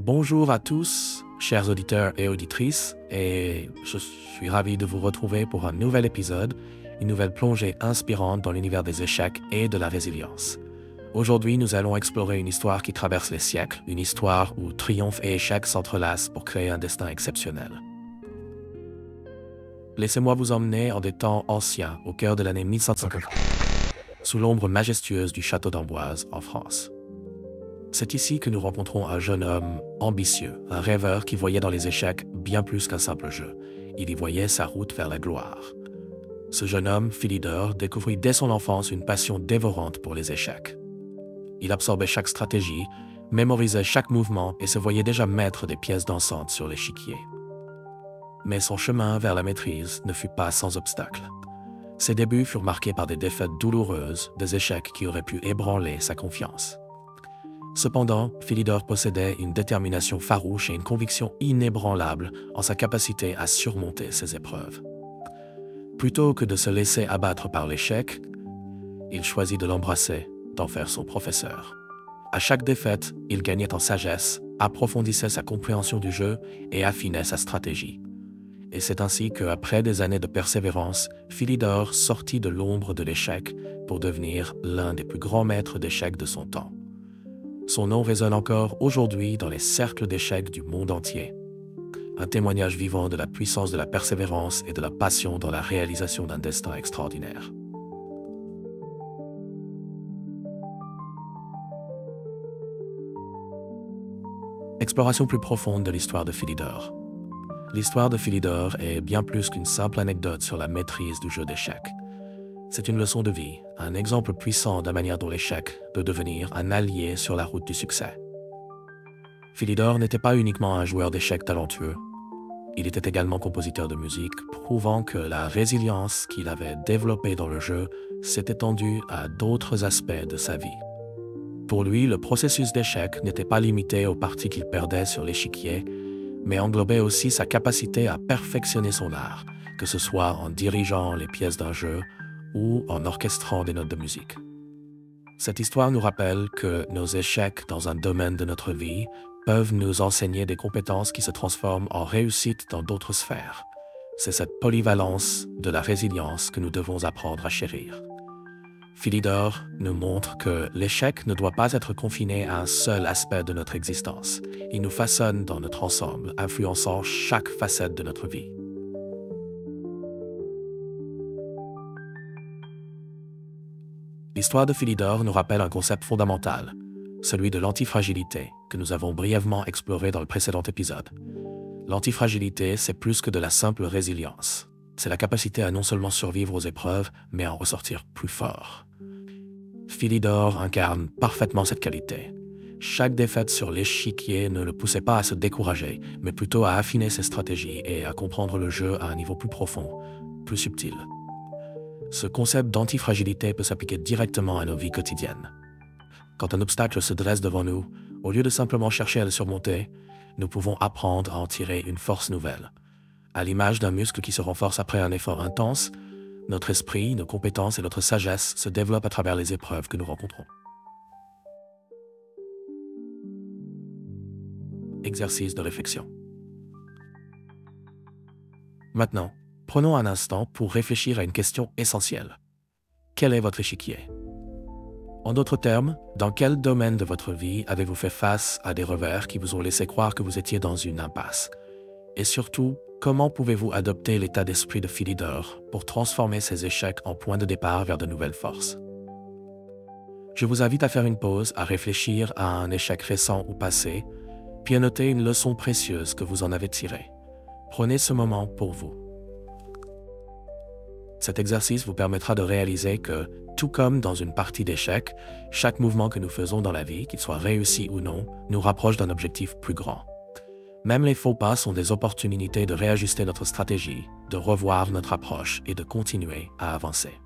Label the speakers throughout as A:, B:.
A: Bonjour à tous, chers auditeurs et auditrices, et je suis ravi de vous retrouver pour un nouvel épisode, une nouvelle plongée inspirante dans l'univers des échecs et de la résilience. Aujourd'hui, nous allons explorer une histoire qui traverse les siècles, une histoire où triomphe et échec s'entrelacent pour créer un destin exceptionnel. Laissez-moi vous emmener en des temps anciens, au cœur de l'année 1550, sous l'ombre majestueuse du château d'Amboise, en France. C'est ici que nous rencontrons un jeune homme ambitieux, un rêveur qui voyait dans les échecs bien plus qu'un simple jeu. Il y voyait sa route vers la gloire. Ce jeune homme, Philidor, découvrit dès son enfance une passion dévorante pour les échecs. Il absorbait chaque stratégie, mémorisait chaque mouvement et se voyait déjà maître des pièces dansantes sur l'échiquier. Mais son chemin vers la maîtrise ne fut pas sans obstacles. Ses débuts furent marqués par des défaites douloureuses, des échecs qui auraient pu ébranler sa confiance. Cependant, Philidor possédait une détermination farouche et une conviction inébranlable en sa capacité à surmonter ces épreuves. Plutôt que de se laisser abattre par l'échec, il choisit de l'embrasser, d'en faire son professeur. À chaque défaite, il gagnait en sagesse, approfondissait sa compréhension du jeu et affinait sa stratégie. Et c'est ainsi qu'après des années de persévérance, Philidor sortit de l'ombre de l'échec pour devenir l'un des plus grands maîtres d'échecs de son temps. Son nom résonne encore aujourd'hui dans les cercles d'échecs du monde entier. Un témoignage vivant de la puissance de la persévérance et de la passion dans la réalisation d'un destin extraordinaire. Exploration plus profonde de l'histoire de Philidor. L'histoire de Philidor est bien plus qu'une simple anecdote sur la maîtrise du jeu d'échecs. C'est une leçon de vie, un exemple puissant de la manière dont l'échec peut devenir un allié sur la route du succès. Philidor n'était pas uniquement un joueur d'échecs talentueux. Il était également compositeur de musique, prouvant que la résilience qu'il avait développée dans le jeu s'est étendue à d'autres aspects de sa vie. Pour lui, le processus d'échec n'était pas limité aux parties qu'il perdait sur l'échiquier, mais englobait aussi sa capacité à perfectionner son art, que ce soit en dirigeant les pièces d'un jeu ou en orchestrant des notes de musique. Cette histoire nous rappelle que nos échecs dans un domaine de notre vie peuvent nous enseigner des compétences qui se transforment en réussite dans d'autres sphères. C'est cette polyvalence de la résilience que nous devons apprendre à chérir. Philidor nous montre que l'échec ne doit pas être confiné à un seul aspect de notre existence. Il nous façonne dans notre ensemble, influençant chaque facette de notre vie. L'histoire de Philidor nous rappelle un concept fondamental, celui de l'antifragilité, que nous avons brièvement exploré dans le précédent épisode. L'antifragilité, c'est plus que de la simple résilience. C'est la capacité à non seulement survivre aux épreuves, mais à en ressortir plus fort. Philidor incarne parfaitement cette qualité. Chaque défaite sur l'échiquier ne le poussait pas à se décourager, mais plutôt à affiner ses stratégies et à comprendre le jeu à un niveau plus profond, plus subtil. Ce concept d'antifragilité peut s'appliquer directement à nos vies quotidiennes. Quand un obstacle se dresse devant nous, au lieu de simplement chercher à le surmonter, nous pouvons apprendre à en tirer une force nouvelle. À l'image d'un muscle qui se renforce après un effort intense, notre esprit, nos compétences et notre sagesse se développent à travers les épreuves que nous rencontrons. Exercice de réflexion. Maintenant, prenons un instant pour réfléchir à une question essentielle. Quel est votre échiquier? En d'autres termes, dans quel domaine de votre vie avez-vous fait face à des revers qui vous ont laissé croire que vous étiez dans une impasse? Et surtout, comment pouvez-vous adopter l'état d'esprit de Philidor pour transformer ces échecs en point de départ vers de nouvelles forces? Je vous invite à faire une pause, à réfléchir à un échec récent ou passé, puis à noter une leçon précieuse que vous en avez tirée. Prenez ce moment pour vous. Cet exercice vous permettra de réaliser que, tout comme dans une partie d'échecs, chaque mouvement que nous faisons dans la vie, qu'il soit réussi ou non, nous rapproche d'un objectif plus grand. Même les faux pas sont des opportunités de réajuster notre stratégie, de revoir notre approche et de continuer à avancer.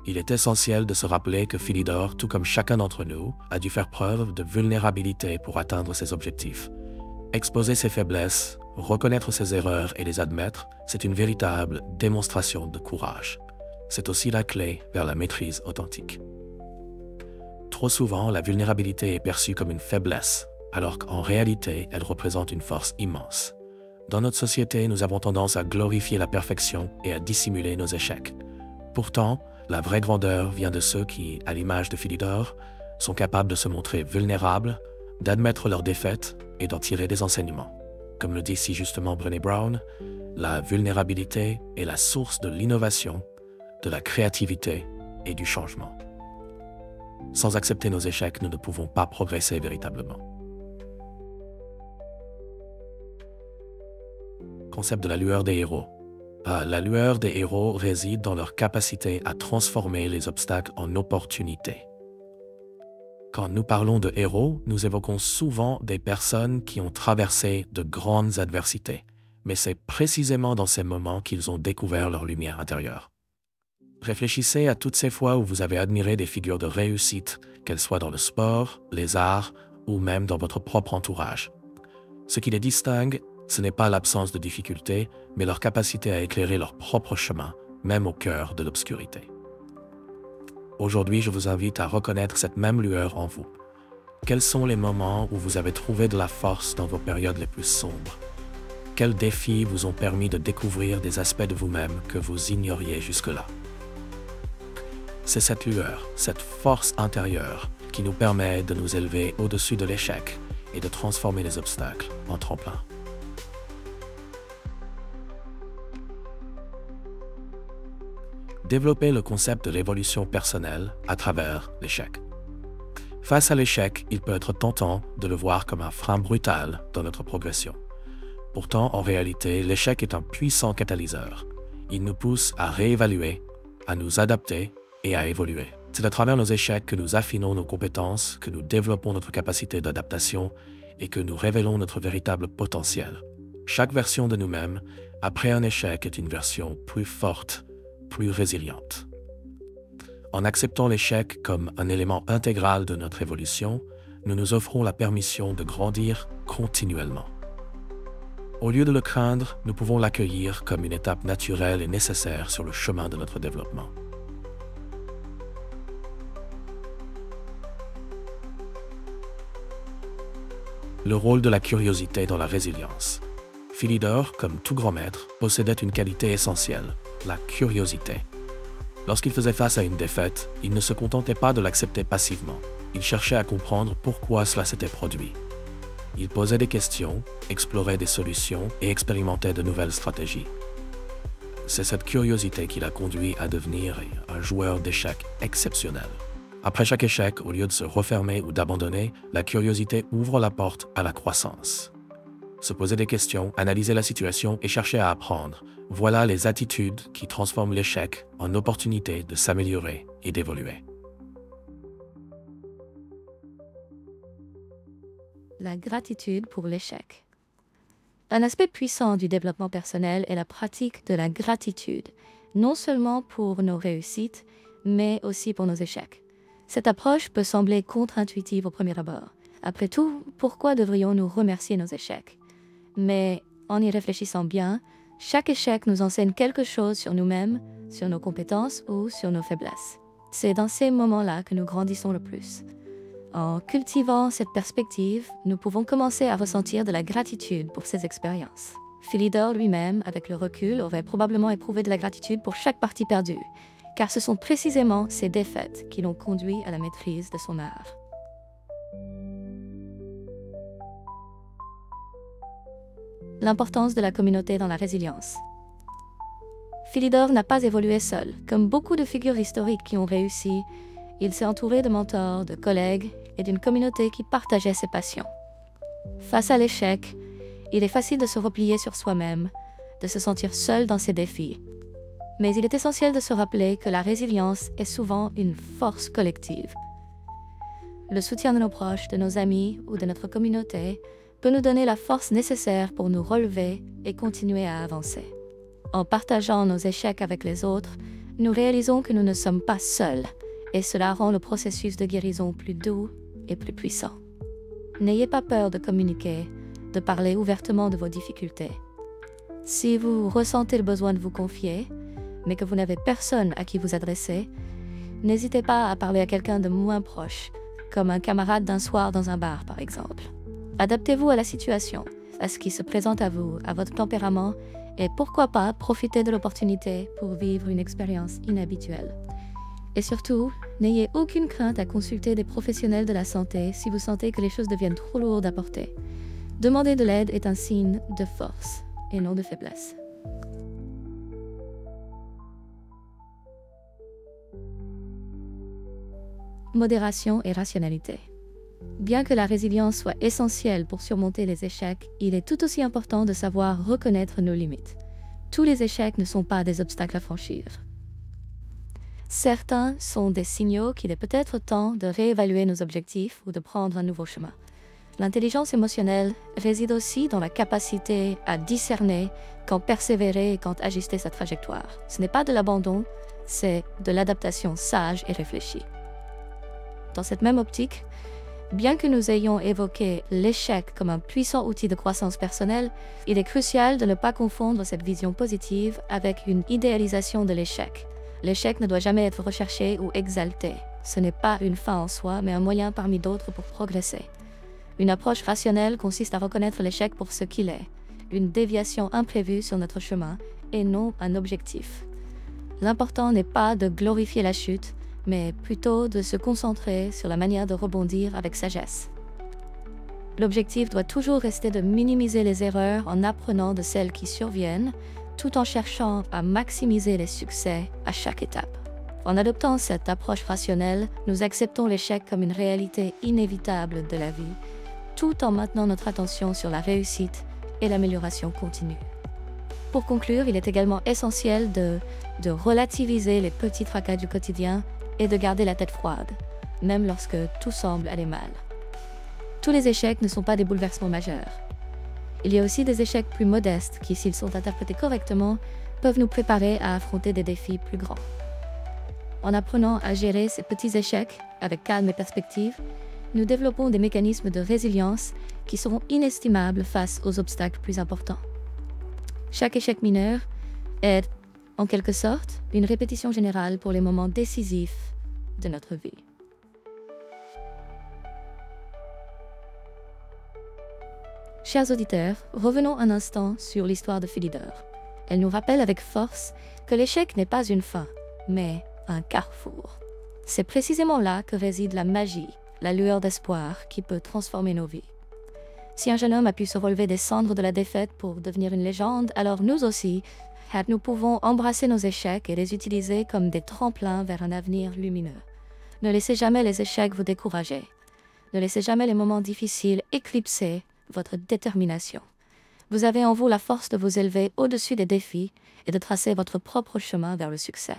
A: Il est essentiel de se rappeler que Philidor, tout comme chacun d'entre nous, a dû faire preuve de vulnérabilité pour atteindre ses objectifs. Exposer ses faiblesses, reconnaître ses erreurs et les admettre, c'est une véritable démonstration de courage. c'est aussi la clé vers la maîtrise authentique. Trop souvent, la vulnérabilité est perçue comme une faiblesse, alors qu'en réalité, elle représente une force immense. Dans notre société, nous avons tendance à glorifier la perfection et à dissimuler nos échecs. Pourtant, la vraie grandeur vient de ceux qui, à l'image de Philidor, sont capables de se montrer vulnérables, d'admettre leurs défaites et d'en tirer des enseignements. Comme le dit si justement Brené Brown, la vulnérabilité est la source de l'innovation, de la créativité et du changement. Sans accepter nos échecs, nous ne pouvons pas progresser véritablement. Concept de la lueur des héros. La lueur des héros réside dans leur capacité à transformer les obstacles en opportunités. Quand nous parlons de héros, nous évoquons souvent des personnes qui ont traversé de grandes adversités, mais c'est précisément dans ces moments qu'ils ont découvert leur lumière intérieure. Réfléchissez à toutes ces fois où vous avez admiré des figures de réussite, qu'elles soient dans le sport, les arts ou même dans votre propre entourage. Ce qui les distingue, ce n'est pas l'absence de difficultés, mais leur capacité à éclairer leur propre chemin, même au cœur de l'obscurité. Aujourd'hui, je vous invite à reconnaître cette même lueur en vous. Quels sont les moments où vous avez trouvé de la force dans vos périodes les plus sombres? Quels défis vous ont permis de découvrir des aspects de vous-même que vous ignoriez jusque-là? C'est cette lueur, cette force intérieure qui nous permet de nous élever au-dessus de l'échec et de transformer les obstacles en tremplin. Développer le concept de l'évolution personnelle à travers l'échec. Face à l'échec, il peut être tentant de le voir comme un frein brutal dans notre progression. Pourtant, en réalité, l'échec est un puissant catalyseur. Il nous pousse à réévaluer, à nous adapter et à évoluer. C'est à travers nos échecs que nous affinons nos compétences, que nous développons notre capacité d'adaptation et que nous révélons notre véritable potentiel. Chaque version de nous-mêmes, après un échec, est une version plus forte, plus résiliente. En acceptant l'échec comme un élément intégral de notre évolution, nous nous offrons la permission de grandir continuellement. Au lieu de le craindre, nous pouvons l'accueillir comme une étape naturelle et nécessaire sur le chemin de notre développement. Le rôle de la curiosité dans la résilience. Philidor, comme tout grand maître, possédait une qualité essentielle, la curiosité. Lorsqu'il faisait face à une défaite, il ne se contentait pas de l'accepter passivement. Il cherchait à comprendre pourquoi cela s'était produit. Il posait des questions, explorait des solutions et expérimentait de nouvelles stratégies. C'est cette curiosité qui l'a conduit à devenir un joueur d'échecs exceptionnel. Après chaque échec, au lieu de se refermer ou d'abandonner, la curiosité ouvre la porte à la croissance. Se poser des questions, analyser la situation et chercher à apprendre. Voilà les attitudes qui transforment l'échec en opportunité de s'améliorer et d'évoluer.
B: La gratitude pour l'échec. Un aspect puissant du développement personnel est la pratique de la gratitude, non seulement pour nos réussites, mais aussi pour nos échecs. Cette approche peut sembler contre-intuitive au premier abord. Après tout, pourquoi devrions-nous remercier nos échecs? Mais en y réfléchissant bien, chaque échec nous enseigne quelque chose sur nous-mêmes, sur nos compétences ou sur nos faiblesses. C'est dans ces moments-là que nous grandissons le plus. En cultivant cette perspective, nous pouvons commencer à ressentir de la gratitude pour ces expériences. Philidor lui-même, avec le recul, aurait probablement éprouvé de la gratitude pour chaque partie perdue, car ce sont précisément ces défaites qui l'ont conduit à la maîtrise de son art. L'importance de la communauté dans la résilience. Philidor n'a pas évolué seul. Comme beaucoup de figures historiques qui ont réussi, il s'est entouré de mentors, de collègues et d'une communauté qui partageait ses passions. Face à l'échec, il est facile de se replier sur soi-même, de se sentir seul dans ses défis. Mais il est essentiel de se rappeler que la résilience est souvent une force collective. Le soutien de nos proches, de nos amis ou de notre communauté peut nous donner la force nécessaire pour nous relever et continuer à avancer. En partageant nos échecs avec les autres, nous réalisons que nous ne sommes pas seuls, et cela rend le processus de guérison plus doux et plus puissant. N'ayez pas peur de communiquer, de parler ouvertement de vos difficultés. Si vous ressentez le besoin de vous confier, mais que vous n'avez personne à qui vous adresser, n'hésitez pas à parler à quelqu'un de moins proche, comme un camarade d'un soir dans un bar par exemple. Adaptez-vous à la situation, à ce qui se présente à vous, à votre tempérament, et pourquoi pas profiter de l'opportunité pour vivre une expérience inhabituelle. Et surtout, n'ayez aucune crainte à consulter des professionnels de la santé si vous sentez que les choses deviennent trop lourdes à porter. Demander de l'aide est un signe de force et non de faiblesse. Modération et rationalité. Bien que la résilience soit essentielle pour surmonter les échecs, il est tout aussi important de savoir reconnaître nos limites. Tous les échecs ne sont pas des obstacles à franchir. Certains sont des signaux qu'il est peut-être temps de réévaluer nos objectifs ou de prendre un nouveau chemin. L'intelligence émotionnelle réside aussi dans la capacité à discerner quand persévérer et quand ajuster sa trajectoire. Ce n'est pas de l'abandon, c'est de l'adaptation sage et réfléchie. Dans cette même optique, bien que nous ayons évoqué l'échec comme un puissant outil de croissance personnelle, il est crucial de ne pas confondre cette vision positive avec une idéalisation de l'échec. L'échec ne doit jamais être recherché ou exalté. Ce n'est pas une fin en soi, mais un moyen parmi d'autres pour progresser. Une approche rationnelle consiste à reconnaître l'échec pour ce qu'il est, une déviation imprévue sur notre chemin, et non un objectif. L'important n'est pas de glorifier la chute, mais plutôt de se concentrer sur la manière de rebondir avec sagesse. L'objectif doit toujours rester de minimiser les erreurs en apprenant de celles qui surviennent, tout en cherchant à maximiser les succès à chaque étape. En adoptant cette approche rationnelle, nous acceptons l'échec comme une réalité inévitable de la vie, tout en maintenant notre attention sur la réussite et l'amélioration continue. Pour conclure, il est également essentiel de relativiser les petits tracas du quotidien et de garder la tête froide, même lorsque tout semble aller mal. Tous les échecs ne sont pas des bouleversements majeurs. Il y a aussi des échecs plus modestes qui, s'ils sont interprétés correctement, peuvent nous préparer à affronter des défis plus grands. En apprenant à gérer ces petits échecs avec calme et perspective, nous développons des mécanismes de résilience qui seront inestimables face aux obstacles plus importants. Chaque échec mineur est, en quelque sorte, une répétition générale pour les moments décisifs de notre vie. Chers auditeurs, revenons un instant sur l'histoire de Philidor. Elle nous rappelle avec force que l'échec n'est pas une fin, mais un carrefour. C'est précisément là que réside la magie, la lueur d'espoir qui peut transformer nos vies. Si un jeune homme a pu se relever des cendres de la défaite pour devenir une légende, alors nous aussi, nous pouvons embrasser nos échecs et les utiliser comme des tremplins vers un avenir lumineux. Ne laissez jamais les échecs vous décourager. Ne laissez jamais les moments difficiles éclipser votre détermination. Vous avez en vous la force de vous élever au-dessus des défis et de tracer votre propre chemin vers le succès.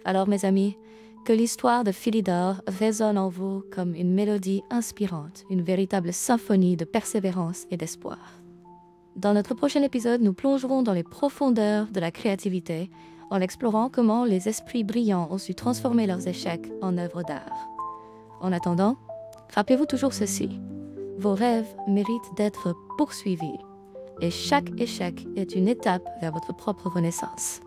B: Alors mes amis, que l'histoire de Philidor résonne en vous comme une mélodie inspirante, une véritable symphonie de persévérance et d'espoir. Dans notre prochain épisode, nous plongerons dans les profondeurs de la créativité en explorant comment les esprits brillants ont su transformer leurs échecs en œuvres d'art. En attendant, rappelez-vous toujours ceci. Vos rêves méritent d'être poursuivis et chaque échec est une étape vers votre propre renaissance.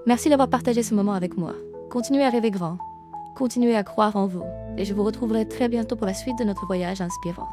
B: Merci d'avoir partagé ce moment avec moi. Continuez à rêver grand, continuez à croire en vous et je vous retrouverai très bientôt pour la suite de notre voyage inspirant.